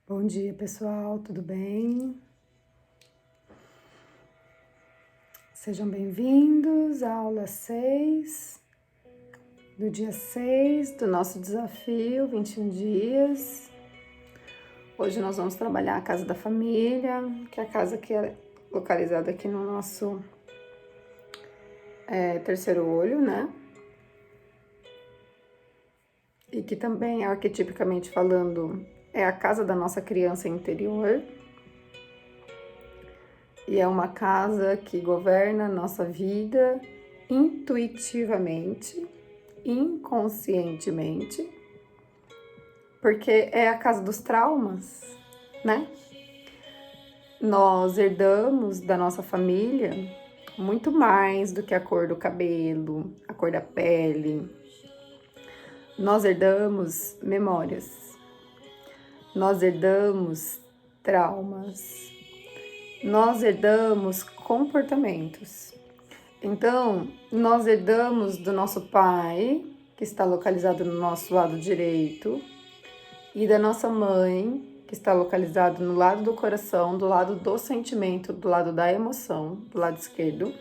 Bom dia, pessoal, tudo bem? Sejam bem-vindos à aula 6 do dia 6 do nosso desafio 21 dias. Hoje nós vamos trabalhar a casa da família, que é a casa que é localizada aqui no nosso terceiro olho, né? E que também, arquetipicamente falando, é a casa da nossa criança interior. E é uma casa que governa a nossa vida intuitivamente, inconscientemente, porque é a casa dos traumas, né? Nós herdamos da nossa família muito mais do que a cor do cabelo, a cor da pele. Nós herdamos memórias, nós herdamos traumas, nós herdamos comportamentos. Então, nós herdamos do nosso pai, que está localizado no nosso lado direito, e da nossa mãe, que está localizado no lado do coração, do lado do sentimento, do lado da emoção, do lado esquerdo,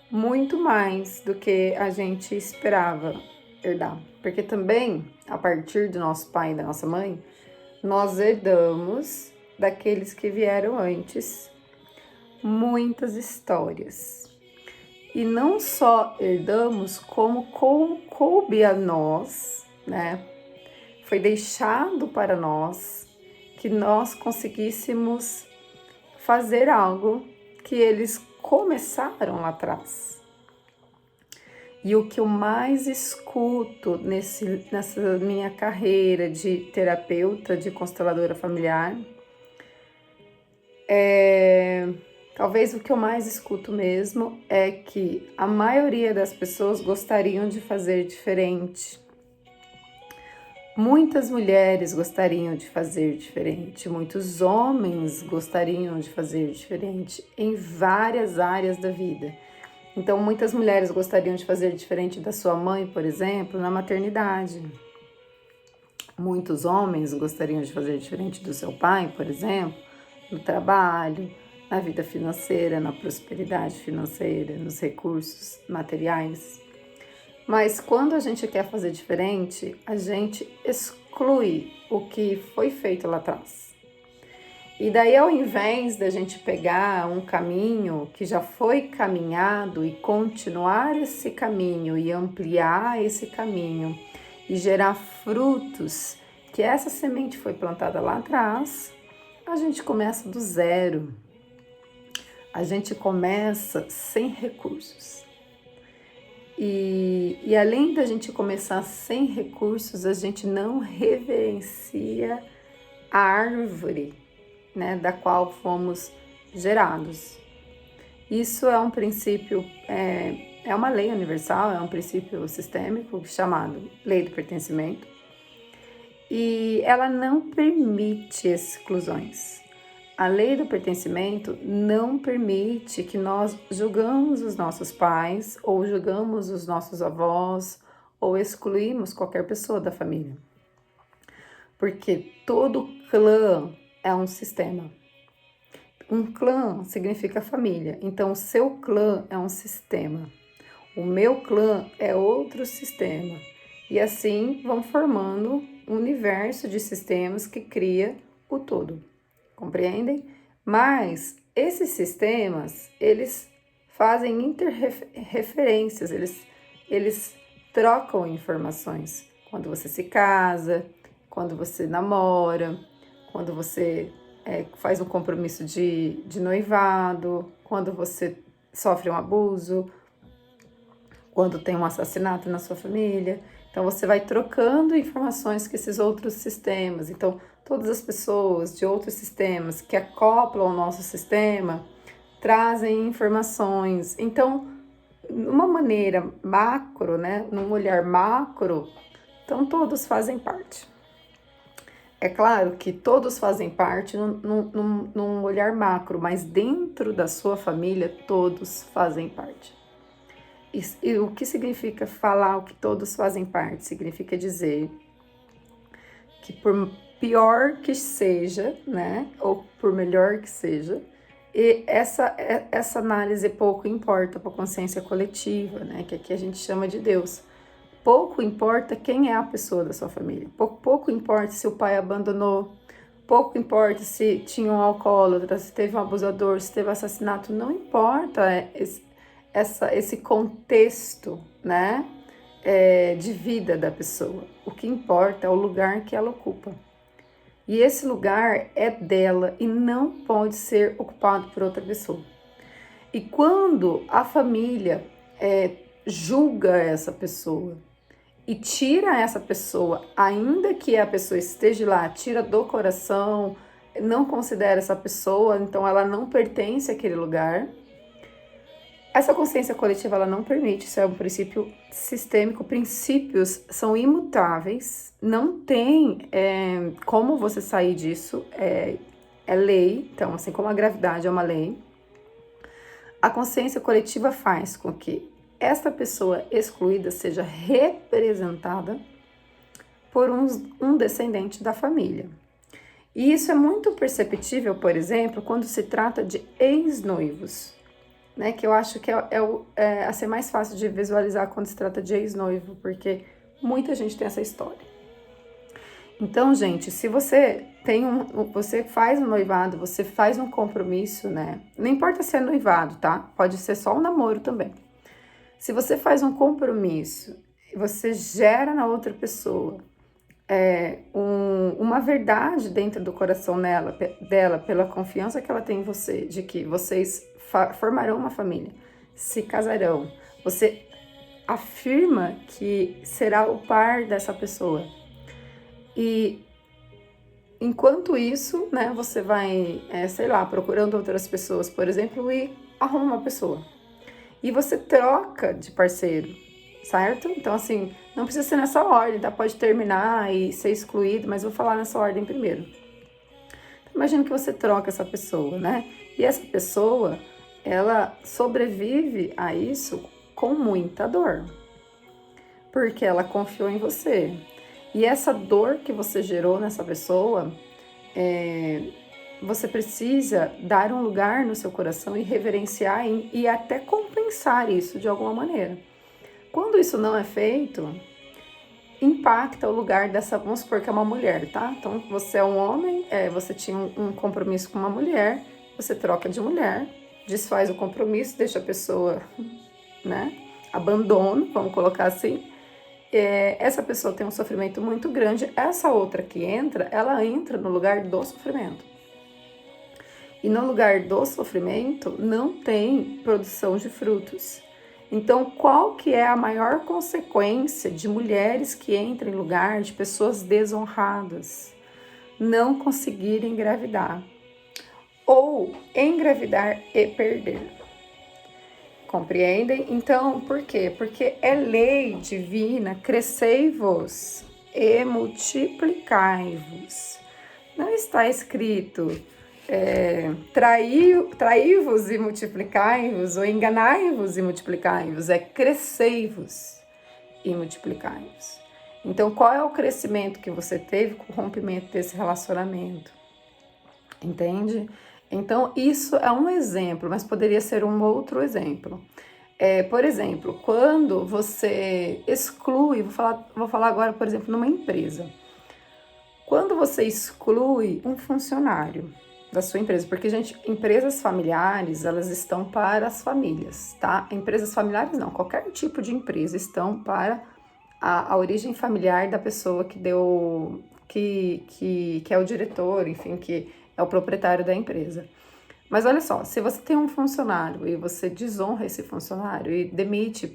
muito mais do que a gente esperava herdar. Porque também, a partir do nosso pai e da nossa mãe, nós herdamos daqueles que vieram antes muitas histórias. E não só herdamos, como coube a nós, né? Foi deixado para nós que nós conseguíssemos fazer algo que eles começaram lá atrás. E o que eu mais escuto nessa minha carreira de terapeuta, de consteladora familiar, talvez o que eu mais escuto mesmo é que a maioria das pessoas gostariam de fazer diferente. Muitas mulheres gostariam de fazer diferente, muitos homens gostariam de fazer diferente em várias áreas da vida. Então, muitas mulheres gostariam de fazer diferente da sua mãe, por exemplo, na maternidade. Muitos homens gostariam de fazer diferente do seu pai, por exemplo, no trabalho, na vida financeira, na prosperidade financeira, nos recursos materiais. Mas quando a gente quer fazer diferente, a gente exclui o que foi feito lá atrás. E daí, ao invés da gente pegar um caminho que já foi caminhado e continuar esse caminho e ampliar esse caminho e gerar frutos, que essa semente foi plantada lá atrás, a gente começa do zero. A gente começa sem recursos. E além da gente começar sem recursos, a gente não reverencia a árvore, né, da qual fomos gerados. Isso é um princípio, é uma lei universal, é um princípio sistêmico chamado lei do pertencimento. E ela não permite exclusões. A lei do pertencimento não permite que nós julgamos os nossos pais ou julgamos os nossos avós ou excluímos qualquer pessoa da família. Porque todo clã é um sistema. Um clã significa família, então o seu clã é um sistema. O meu clã é outro sistema. E assim vão formando um universo de sistemas que cria o todo. Compreendem? Mas esses sistemas, eles fazem interreferências, eles trocam informações. Quando você se casa, quando você namora, quando você faz um compromisso de noivado, quando você sofre um abuso, quando tem um assassinato na sua família. Então, você vai trocando informações com esses outros sistemas. Então, todas as pessoas de outros sistemas que acoplam ao nosso sistema trazem informações. Então, numa maneira macro, né, num olhar macro, então todos fazem parte. É claro que todos fazem parte num olhar macro, mas dentro da sua família, todos fazem parte. E o que significa falar o que todos fazem parte? Significa dizer que por pior que seja, né, ou por melhor que seja, e essa análise pouco importa para a consciência coletiva, né, que aqui a gente chama de Deus. Pouco importa quem é a pessoa da sua família, pouco importa se o pai abandonou, pouco importa se tinha um alcoólatra, se teve um abusador, se teve assassinato, não importa esse contexto, né, de vida da pessoa. O que importa é o lugar que ela ocupa. E esse lugar é dela e não pode ser ocupado por outra pessoa. E quando a família julga essa pessoa e tira essa pessoa, ainda que a pessoa esteja lá, tira do coração, não considera essa pessoa, então ela não pertence àquele lugar, essa consciência coletiva ela não permite, isso é um princípio sistêmico, princípios são imutáveis, não tem como você sair disso, é lei, então assim como a gravidade é uma lei, a consciência coletiva faz com que esta pessoa excluída seja representada por um descendente da família. E isso é muito perceptível, por exemplo, quando se trata de ex-noivos, né, que eu acho que é a ser mais fácil de visualizar quando se trata de ex-noivo, porque muita gente tem essa história. Então, gente, se você você faz um noivado, você faz um compromisso, né? Não importa se é noivado, tá? Pode ser só um namoro também. Se você faz um compromisso, você gera na outra pessoa uma verdade dentro do coração dela, pela confiança que ela tem em você, de que vocês formarão uma família, se casarão, você afirma que será o par dessa pessoa. E enquanto isso, né, você vai, sei lá, procurando outras pessoas, por exemplo, e arruma uma pessoa. E você troca de parceiro, certo? Então, assim, não precisa ser nessa ordem, tá? Pode terminar e ser excluído, mas vou falar nessa ordem primeiro. Então, imagina que você troca essa pessoa, né? E essa pessoa, ela sobrevive a isso com muita dor, porque ela confiou em você. E essa dor que você gerou nessa pessoa, você precisa dar um lugar no seu coração e reverenciar e até compensar isso de alguma maneira. Quando isso não é feito, impacta o lugar dessa, vamos supor que é uma mulher, tá? Então, você é um homem, você tinha um compromisso com uma mulher, você troca de mulher, desfaz o compromisso, deixa a pessoa, né, abandona, vamos colocar assim. Essa pessoa tem um sofrimento muito grande, essa outra que entra, ela entra no lugar do sofrimento. E no lugar do sofrimento não tem produção de frutos. Então, qual que é a maior consequência de mulheres que entram em lugar de pessoas desonradas? Não conseguirem engravidar. Ou engravidar e perder. Compreendem? Então, por quê? Porque é lei divina, crescei-vos e multiplicai-vos. Não está escrito traí-vos e multiplicai-vos, ou enganai-vos e multiplicai-vos, é crescei-vos e multiplicai-vos. Então, qual é o crescimento que você teve com o rompimento desse relacionamento? Entende? Então, isso é um exemplo, mas poderia ser um outro exemplo. Por exemplo, quando você exclui, vou falar agora, por exemplo, numa empresa. Quando você exclui um funcionário da sua empresa, porque, gente, empresas familiares, elas estão para as famílias, tá? Empresas familiares não, qualquer tipo de empresa estão para a origem familiar da pessoa que deu, que é o diretor, enfim, que é o proprietário da empresa. Mas olha só, se você tem um funcionário e você desonra esse funcionário e demite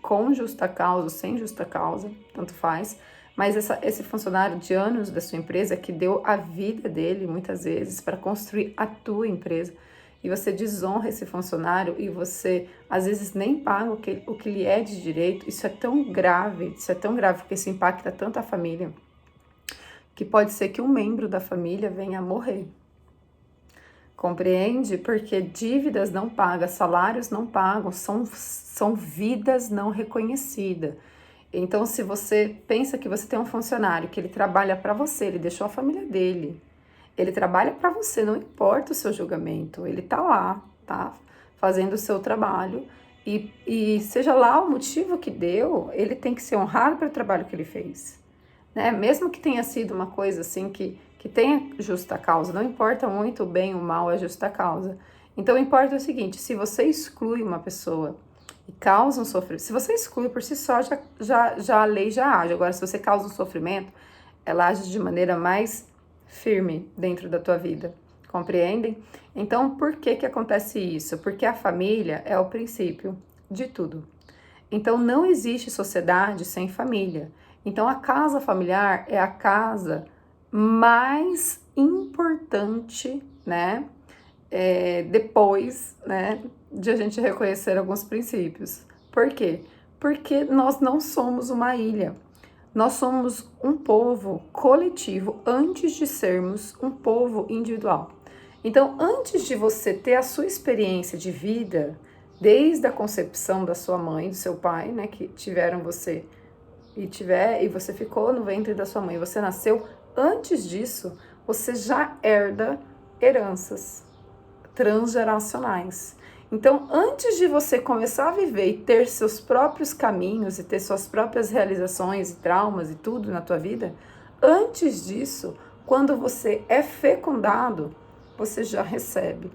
com justa causa ou sem justa causa, tanto faz, mas esse funcionário de anos da sua empresa que deu a vida dele, muitas vezes, para construir a tua empresa, e você desonra esse funcionário e você, às vezes, nem paga o que lhe é de direito, isso é tão grave porque isso impacta tanto a família, que pode ser que um membro da família venha a morrer. Compreende? Porque dívidas não pagam, salários não pagam, são vidas não reconhecidas. Então, se você pensa que você tem um funcionário que ele trabalha para você, ele deixou a família dele, ele trabalha para você, não importa o seu julgamento, ele tá lá, tá? Fazendo o seu trabalho e seja lá o motivo que deu, ele tem que ser honrado pelo trabalho que ele fez, né? Mesmo que tenha sido uma coisa assim que tenha justa causa, não importa muito o bem ou o mal, é justa causa. Então, importa o seguinte, se você exclui uma pessoa e causa um sofrimento, se você exclui por si só, já a lei já age. Agora, se você causa um sofrimento, ela age de maneira mais firme dentro da tua vida, compreendem? Então, por que que acontece isso? Porque a família é o princípio de tudo. Então, não existe sociedade sem família. Então, a casa familiar é a casa mais importante, né? Depois, né, de a gente reconhecer alguns princípios. Por quê? Porque nós não somos uma ilha. Nós somos um povo coletivo antes de sermos um povo individual. Então, antes de você ter a sua experiência de vida, desde a concepção da sua mãe, do seu pai, né, que tiveram você e você ficou no ventre da sua mãe, você nasceu, antes disso, você já herda heranças transgeracionais. Então, antes de você começar a viver e ter seus próprios caminhos e ter suas próprias realizações e traumas e tudo na tua vida, antes disso, quando você é fecundado, você já recebe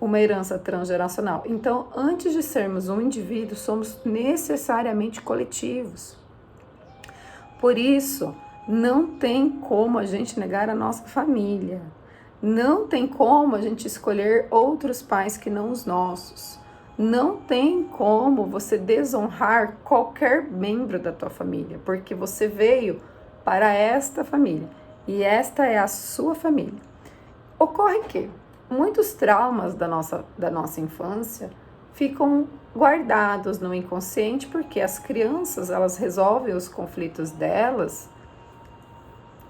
uma herança transgeracional. Então, antes de sermos um indivíduo, somos necessariamente coletivos. Por isso, não tem como a gente negar a nossa família. Não tem como a gente escolher outros pais que não os nossos. Não tem como você desonrar qualquer membro da tua família, porque você veio para esta família e esta é a sua família. Ocorre que muitos traumas da nossa infância ficam guardados no inconsciente porque as crianças, elas resolvem os conflitos delas,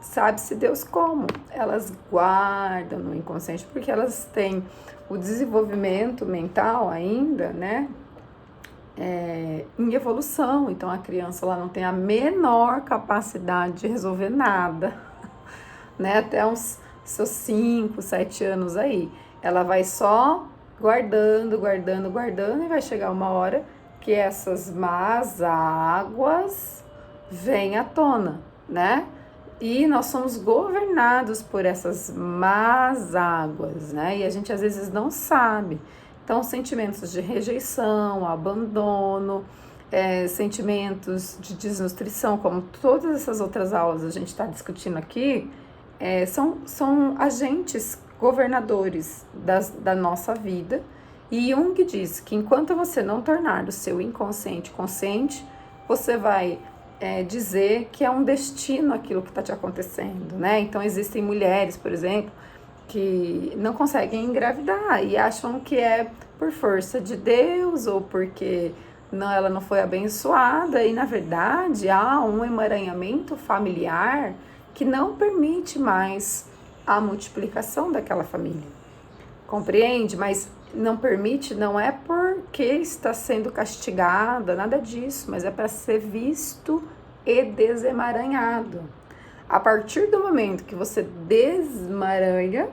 sabe-se Deus como, elas guardam no inconsciente porque elas têm o desenvolvimento mental ainda, né, em evolução. Então a criança, ela não tem a menor capacidade de resolver nada, né, até uns seus 5, 7 anos aí, ela vai só guardando e vai chegar uma hora que essas más águas vêm à tona, né? E nós somos governados por essas más águas, né? E a gente às vezes não sabe. Então, sentimentos de rejeição, abandono, sentimentos de desnutrição, como todas essas outras aulas a gente está discutindo aqui, são agentes governadores da nossa vida. E Jung diz que enquanto você não tornar o seu inconsciente consciente, você vai dizer que é um destino aquilo que está te acontecendo, né? Então existem mulheres, por exemplo, que não conseguem engravidar e acham que é por força de Deus ou porque ela não foi abençoada, e na verdade há um emaranhamento familiar que não permite mais a multiplicação daquela família. Compreende? Mas não permite, não é porque está sendo castigada, nada disso, mas é para ser visto e desemaranhado. A partir do momento que você desemaranha,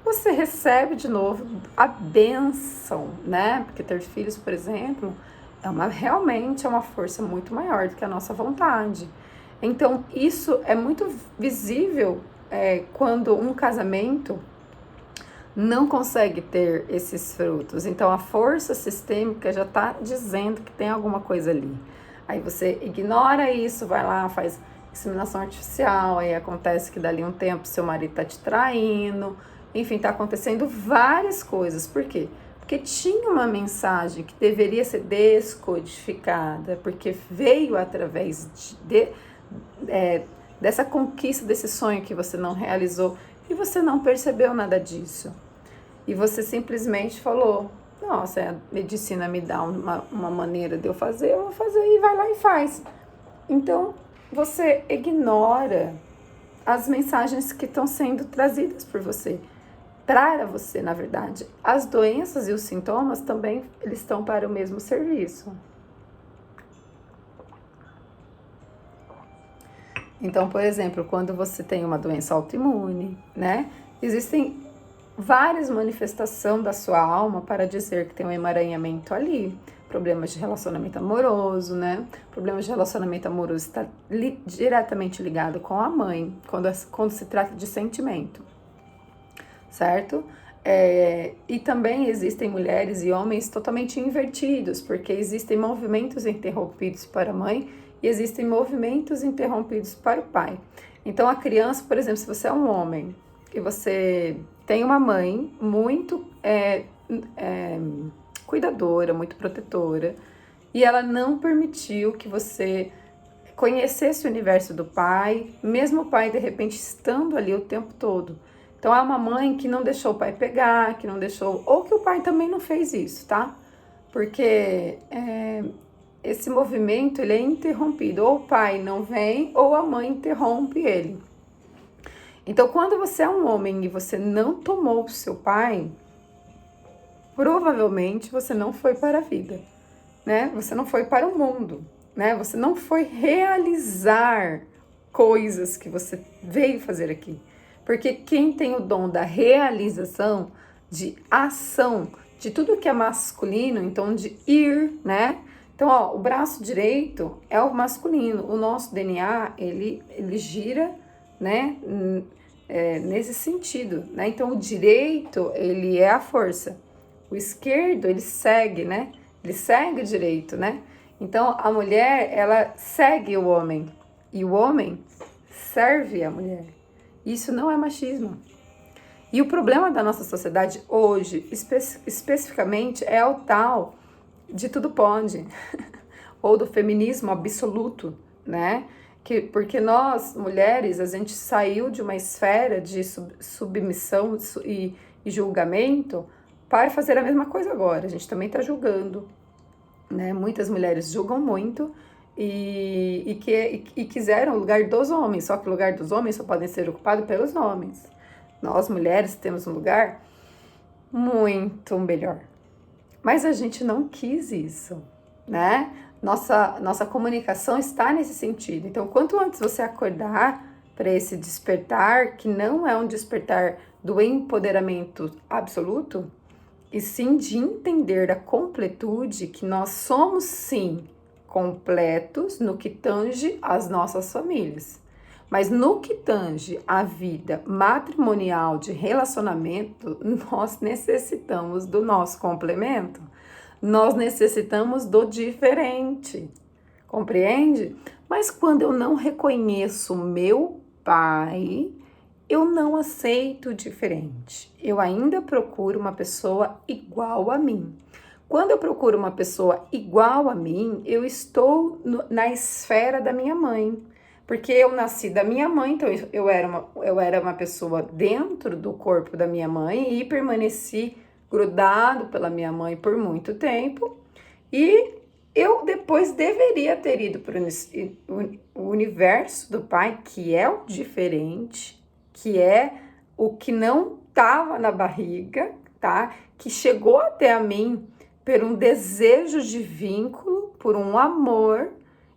você recebe de novo a bênção, né? Porque ter filhos, por exemplo, realmente é uma força muito maior do que a nossa vontade. Então, isso é muito visível quando um casamento não consegue ter esses frutos. Então, a força sistêmica já está dizendo que tem alguma coisa ali. Aí você ignora isso, vai lá, faz inseminação artificial, aí acontece que dali um tempo seu marido está te traindo, enfim, está acontecendo várias coisas. Por quê? Porque tinha uma mensagem que deveria ser descodificada, porque veio através dessa conquista, desse sonho que você não realizou e você não percebeu nada disso. E você simplesmente falou, nossa, a medicina me dá uma maneira de eu fazer, eu vou fazer, e vai lá e faz. Então, você ignora as mensagens que estão sendo trazidas por você, para você, na verdade. As doenças e os sintomas também, eles estão para o mesmo serviço. Então, por exemplo, quando você tem uma doença autoimune, né? Existem várias manifestações da sua alma para dizer que tem um emaranhamento ali. Problemas de relacionamento amoroso, né? Problemas de relacionamento amoroso está diretamente ligado com a mãe, quando se trata de sentimento, certo? E também existem mulheres e homens totalmente invertidos, porque existem movimentos interrompidos para a mãe e existem movimentos interrompidos para o pai. Então a criança, por exemplo, se você é um homem e você tem uma mãe muito cuidadora, muito protetora, e ela não permitiu que você conhecesse o universo do pai, mesmo o pai de repente estando ali o tempo todo. Então é uma mãe que não deixou o pai pegar, que não deixou, ou que o pai também não fez isso, tá? Porque esse movimento ele é interrompido, ou o pai não vem, ou a mãe interrompe ele. Então quando você é um homem e você não tomou o seu pai, provavelmente você não foi para a vida, né? Você não foi para o mundo, né? Você não foi realizar coisas que você veio fazer aqui. Porque quem tem o dom da realização, de ação, de tudo que é masculino, então de ir, né? Então, ó, o braço direito é o masculino. O nosso DNA, ele gira, né? Nesse sentido, né? Então, o direito, ele é a força. O esquerdo, ele segue, né? Ele segue o direito, né? Então, a mulher, ela segue o homem. E o homem serve a mulher. Isso não é machismo. E o problema da nossa sociedade hoje, especificamente, é o tal de tudo pode. Ou do feminismo absoluto, né? Porque nós, mulheres, a gente saiu de uma esfera de submissão e julgamento para fazer a mesma coisa agora. A gente também está julgando, né? Muitas mulheres julgam muito e quiseram o lugar dos homens, só que o lugar dos homens só pode ser ocupado pelos homens. Nós, mulheres, temos um lugar muito melhor. Mas a gente não quis isso, né? Nossa comunicação está nesse sentido. Então, quanto antes você acordar para esse despertar, que não é um despertar do empoderamento absoluto, e sim de entender a completude, que nós somos sim completos no que tange as nossas famílias. Mas no que tange a vida matrimonial de relacionamento, nós necessitamos do nosso complemento. Nós necessitamos do diferente. Compreende? Mas quando eu não reconheço meu pai, eu não aceito diferente. Eu ainda procuro uma pessoa igual a mim. Quando eu procuro uma pessoa igual a mim, eu estou na esfera da minha mãe. Porque eu nasci da minha mãe, então eu era uma pessoa dentro do corpo da minha mãe e permaneci grudado pela minha mãe por muito tempo. E eu depois deveria ter ido para o universo do pai, que é o diferente, que é o que não estava na barriga, tá? Que chegou até a mim por um desejo de vínculo, por um amor,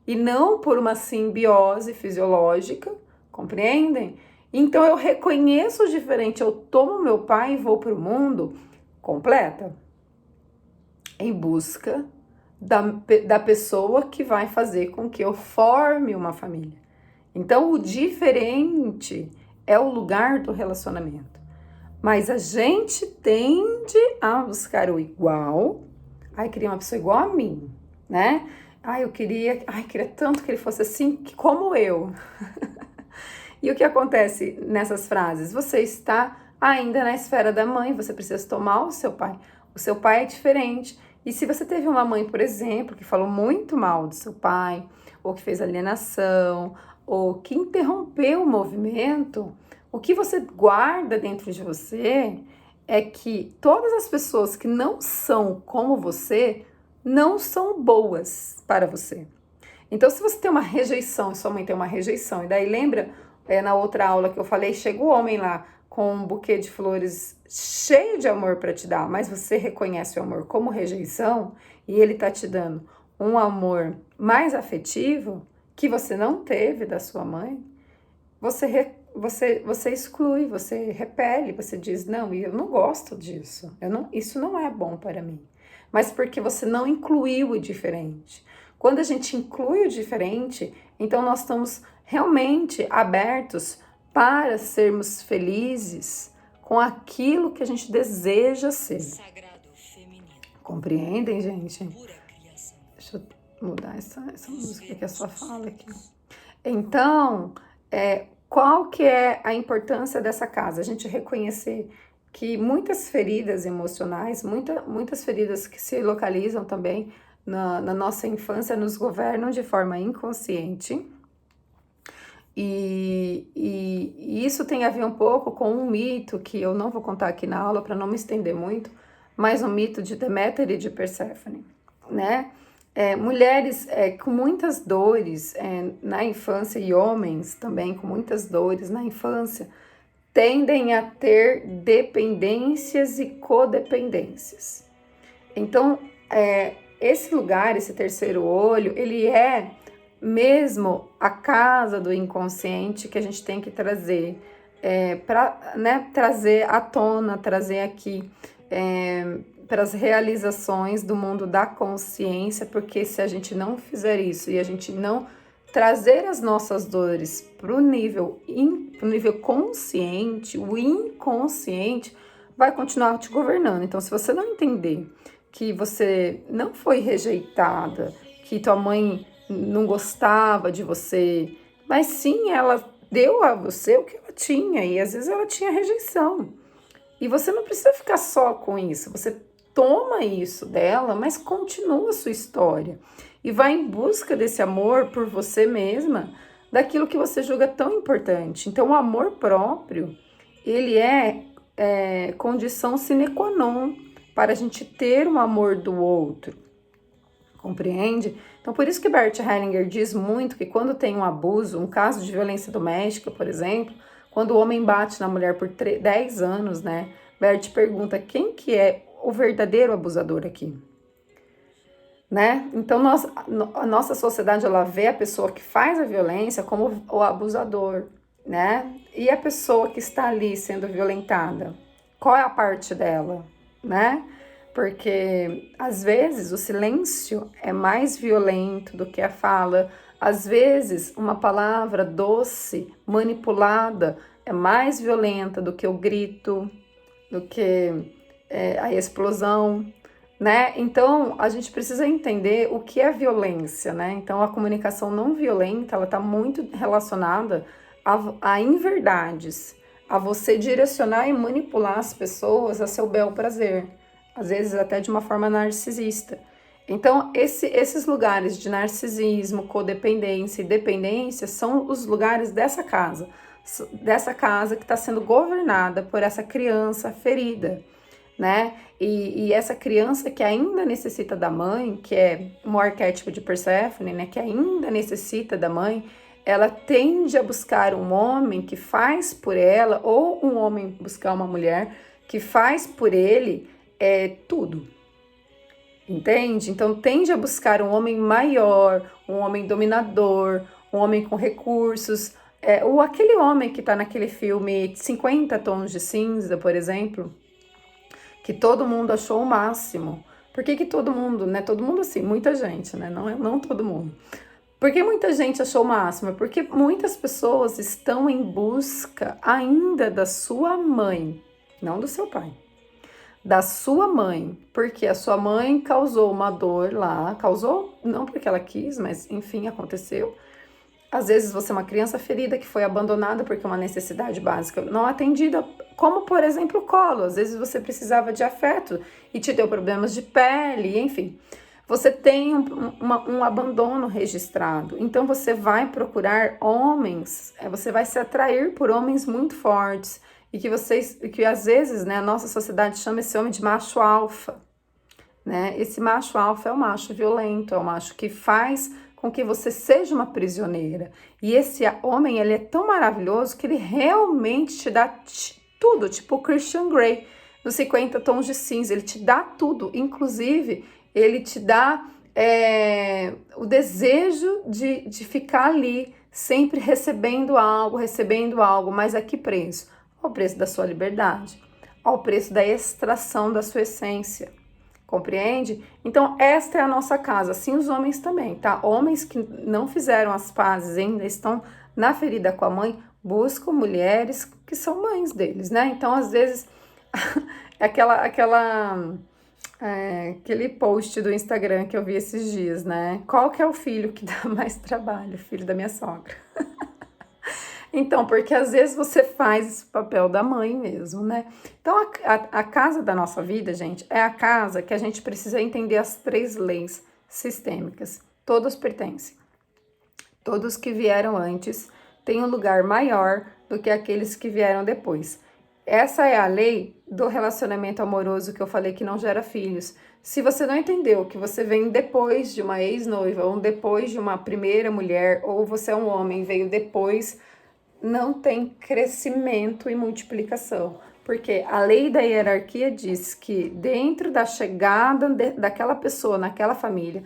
e não por uma simbiose fisiológica, compreendem? Então eu reconheço o diferente, eu tomo meu pai e vou para o mundo completa, em busca da pessoa que vai fazer com que eu forme uma família. Então o diferente é o lugar do relacionamento. Mas a gente tende a buscar o igual. Ai, queria uma pessoa igual a mim, né? Eu queria tanto que ele fosse assim como eu. E o que acontece nessas frases? Você está ainda na esfera da mãe, você precisa tomar o seu pai. O seu pai é diferente. E se você teve uma mãe, por exemplo, que falou muito mal do seu pai, ou que fez alienação, ou que interrompeu o movimento, o que você guarda dentro de você é que todas as pessoas que não são como você não são boas para você. Então, se você tem uma rejeição, sua mãe tem uma rejeição, e daí lembra, na outra aula que eu falei, chega o homem lá com um buquê de flores cheio de amor para te dar, mas você reconhece o amor como rejeição, e ele tá te dando um amor mais afetivo que você não teve da sua mãe, você exclui, você repele, você diz, não, eu não gosto disso, isso não é bom para mim. Mas porque você não incluiu o diferente. Quando a gente inclui o diferente, então nós estamos realmente abertos para sermos felizes com aquilo que a gente deseja ser. Compreendem, gente? Deixa eu mudar essa música que é só fala aqui. Então, qual que é a importância dessa casa? A gente reconhecer que muitas feridas emocionais, muitas feridas que se localizam também na nossa infância, nos governam de forma inconsciente. E isso tem a ver um pouco com um mito que eu não vou contar aqui na aula para não me estender muito, mas um mito de Deméter e de Perséfone, né? Mulheres com muitas dores na infância e homens também com muitas dores na infância tendem a ter dependências e codependências. Então, esse lugar, esse terceiro olho, ele é mesmo a casa do inconsciente que a gente tem que trazer para, né, trazer à tona, trazer aqui para as realizações do mundo da consciência, porque se a gente não fizer isso e a gente não trazer as nossas dores para o nível consciente, o inconsciente vai continuar te governando. Então, se você não entender que você não foi rejeitada, que tua mãe não gostava de você, mas sim, ela deu a você o que ela tinha, e às vezes ela tinha rejeição. E você não precisa ficar só com isso, você toma isso dela, mas continua a sua história. E vai em busca desse amor por você mesma, daquilo que você julga tão importante. Então, o amor próprio, ele é condição sine qua non para a gente ter um amor do outro. Compreende? Então, por isso que Bert Hellinger diz muito que quando tem um abuso, um caso de violência doméstica, por exemplo, quando o homem bate na mulher por 10 anos, né? Bert pergunta quem que é o verdadeiro abusador aqui, né? Então, a nossa sociedade, ela vê a pessoa que faz a violência como o abusador, né? E a pessoa que está ali sendo violentada, qual é a parte dela, né? Porque, às vezes, o silêncio é mais violento do que a fala. Às vezes, uma palavra doce, manipulada, é mais violenta do que o grito, do que a explosão, né? Então, a gente precisa entender o que é violência, né? Então, a comunicação não violenta, ela está muito relacionada a inverdades, a você direcionar e manipular as pessoas a seu bel prazer, às vezes até de uma forma narcisista. Então, esses lugares de narcisismo, codependência e dependência são os lugares dessa casa que está sendo governada por essa criança ferida, né? E essa criança que ainda necessita da mãe, que é um arquétipo de Perséfone, né? Que ainda necessita da mãe, ela tende a buscar um homem que faz por ela, ou um homem buscar uma mulher que faz por ele tudo. Entende? Então tende a buscar um homem maior, um homem dominador, um homem com recursos, ou aquele homem que está naquele filme 50 Tons de Cinza, por exemplo, que todo mundo achou o máximo. Por que todo mundo, né? Todo mundo assim, muita gente, né? Não todo mundo. Por que muita gente achou o máximo? Porque muitas pessoas estão em busca ainda da sua mãe, não do seu pai. Da sua mãe, porque a sua mãe causou uma dor lá, causou não porque ela quis, mas enfim, aconteceu. Às vezes você é uma criança ferida que foi abandonada porque uma necessidade básica não atendida, como por exemplo o colo. Às vezes você precisava de afeto e te deu problemas de pele, enfim. Você tem um abandono registrado, então você vai procurar homens, você vai se atrair por homens muito fortes, e que às vezes, né, a nossa sociedade chama esse homem de macho alfa, né? Esse macho alfa é o macho violento, é o macho que faz com que você seja uma prisioneira. E esse homem, ele é tão maravilhoso que ele realmente te dá tudo, tipo o Christian Grey, nos 50 Tons de Cinza, ele te dá tudo, inclusive ele te dá o desejo de ficar ali sempre recebendo algo, mas a que preço? Ao preço da sua liberdade, ao preço da extração da sua essência. Compreende? Então, esta é a nossa casa. Assim os homens também, tá? Homens que não fizeram as pazes, ainda estão na ferida com a mãe, buscam mulheres que são mães deles, né? Então, às vezes, aquele post do Instagram que eu vi esses dias, né? Qual que é o filho que dá mais trabalho? O filho da minha sogra. Então, porque às vezes você faz esse papel da mãe mesmo, né? Então, a casa da nossa vida, gente, é a casa que a gente precisa entender as 3 leis sistêmicas. Todos pertencem. Todos que vieram antes têm um lugar maior do que aqueles que vieram depois. Essa é a lei do relacionamento amoroso que eu falei que não gera filhos. Se você não entendeu que você vem depois de uma ex-noiva, ou depois de uma primeira mulher, ou você é um homem, veio depois, não tem crescimento e multiplicação. Porque a lei da hierarquia diz que dentro da chegada daquela pessoa naquela família,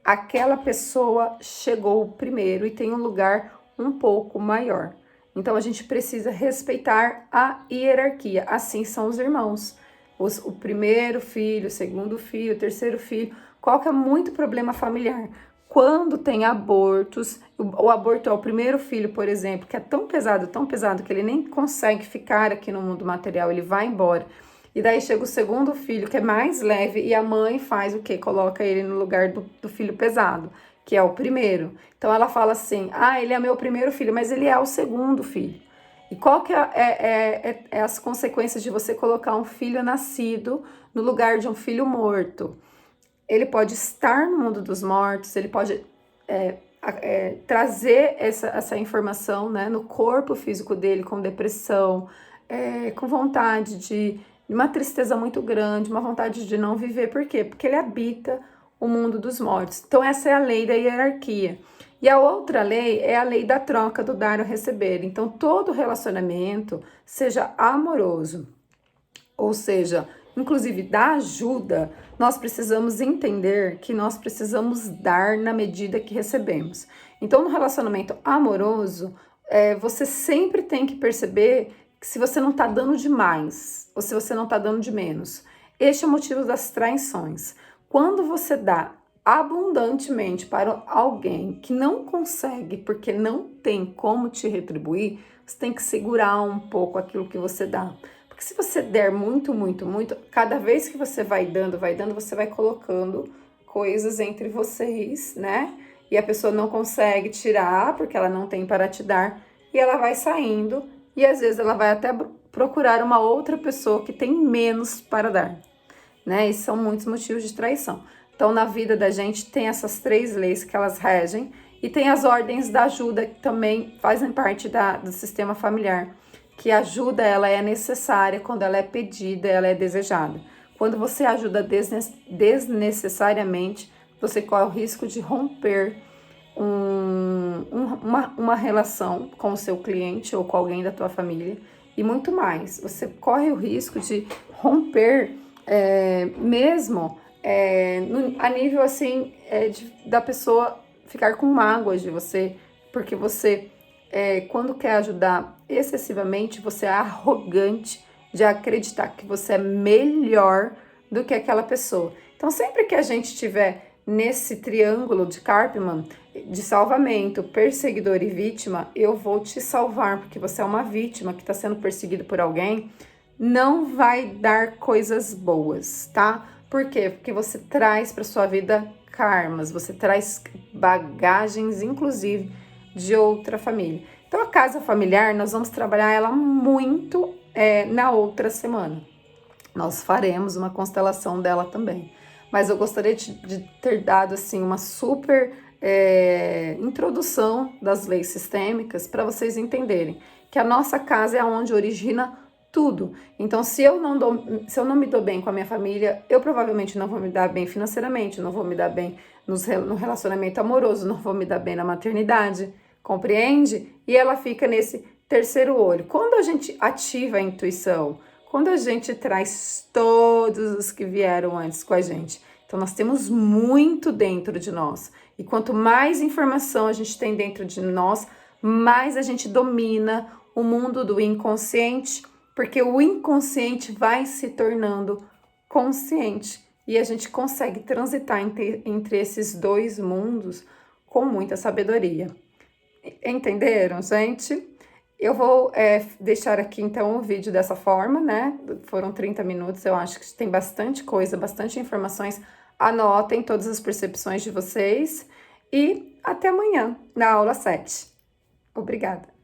aquela pessoa chegou primeiro e tem um lugar um pouco maior. Então a gente precisa respeitar a hierarquia. Assim são os irmãos. O primeiro filho, o segundo filho, o terceiro filho. Qual que é muito problema familiar? Quando tem abortos, o aborto ao primeiro filho, por exemplo, que é tão pesado, que ele nem consegue ficar aqui no mundo material, ele vai embora. E daí chega o segundo filho, que é mais leve, e a mãe faz o quê? Coloca ele no lugar do filho pesado, que é o primeiro. Então ela fala assim, ele é meu primeiro filho, mas ele é o segundo filho. E qual que é as consequências de você colocar um filho nascido no lugar de um filho morto? Ele pode estar no mundo dos mortos, ele pode trazer essa informação, né, no corpo físico dele, com depressão, com vontade de uma tristeza muito grande, uma vontade de não viver. Por quê? Porque ele habita o mundo dos mortos. Então essa é a lei da hierarquia. E a outra lei é a lei da troca, do dar ou receber. Então todo relacionamento, seja amoroso, ou seja, inclusive da ajuda, nós precisamos entender que nós precisamos dar na medida que recebemos. Então, no relacionamento amoroso, você sempre tem que perceber que se você não está dando demais ou se você não está dando de menos. Este é o motivo das traições. Quando você dá abundantemente para alguém que não consegue, porque não tem como te retribuir, você tem que segurar um pouco aquilo que você dá. Porque se você der muito, cada vez que você vai dando, você vai colocando coisas entre vocês, né? E a pessoa não consegue tirar, porque ela não tem para te dar, e ela vai saindo, e às vezes ela vai até procurar uma outra pessoa que tem menos para dar, né? E são muitos motivos de traição. Então, na vida da gente, tem essas 3 leis que elas regem, e tem as ordens da ajuda, que também fazem parte do sistema familiar. Que a ajuda, ela é necessária quando ela é pedida, ela é desejada. Quando você ajuda desnecessariamente, você corre o risco de romper uma relação com o seu cliente ou com alguém da tua família, e muito mais. Você corre o risco de romper mesmo a nível assim da pessoa ficar com mágoas de você, porque você quando quer ajudar excessivamente, você é arrogante de acreditar que você é melhor do que aquela pessoa. Então, sempre que a gente estiver nesse triângulo de Karpman, de salvamento, perseguidor e vítima, eu vou te salvar, porque você é uma vítima que está sendo perseguida por alguém, não vai dar coisas boas, tá? Por quê? Porque você traz para sua vida karmas, você traz bagagens, inclusive, de outra família. Então, a casa familiar, nós vamos trabalhar ela muito na outra semana. Nós faremos uma constelação dela também. Mas eu gostaria de ter dado assim uma super introdução das leis sistêmicas para vocês entenderem que a nossa casa é onde origina tudo. Então, se eu não me dou bem com a minha família, eu provavelmente não vou me dar bem financeiramente, não vou me dar bem no relacionamento amoroso, não vou me dar bem na maternidade. Compreende? E ela fica nesse terceiro olho. Quando a gente ativa a intuição, quando a gente traz todos os que vieram antes com a gente, então nós temos muito dentro de nós. E quanto mais informação a gente tem dentro de nós, mais a gente domina o mundo do inconsciente, porque o inconsciente vai se tornando consciente e a gente consegue transitar entre esses dois mundos com muita sabedoria. Entenderam, gente? Eu vou deixar aqui então o vídeo dessa forma, né? Foram 30 minutos, eu acho que tem bastante coisa, bastante informações. Anotem todas as percepções de vocês e até amanhã na aula 7. Obrigada!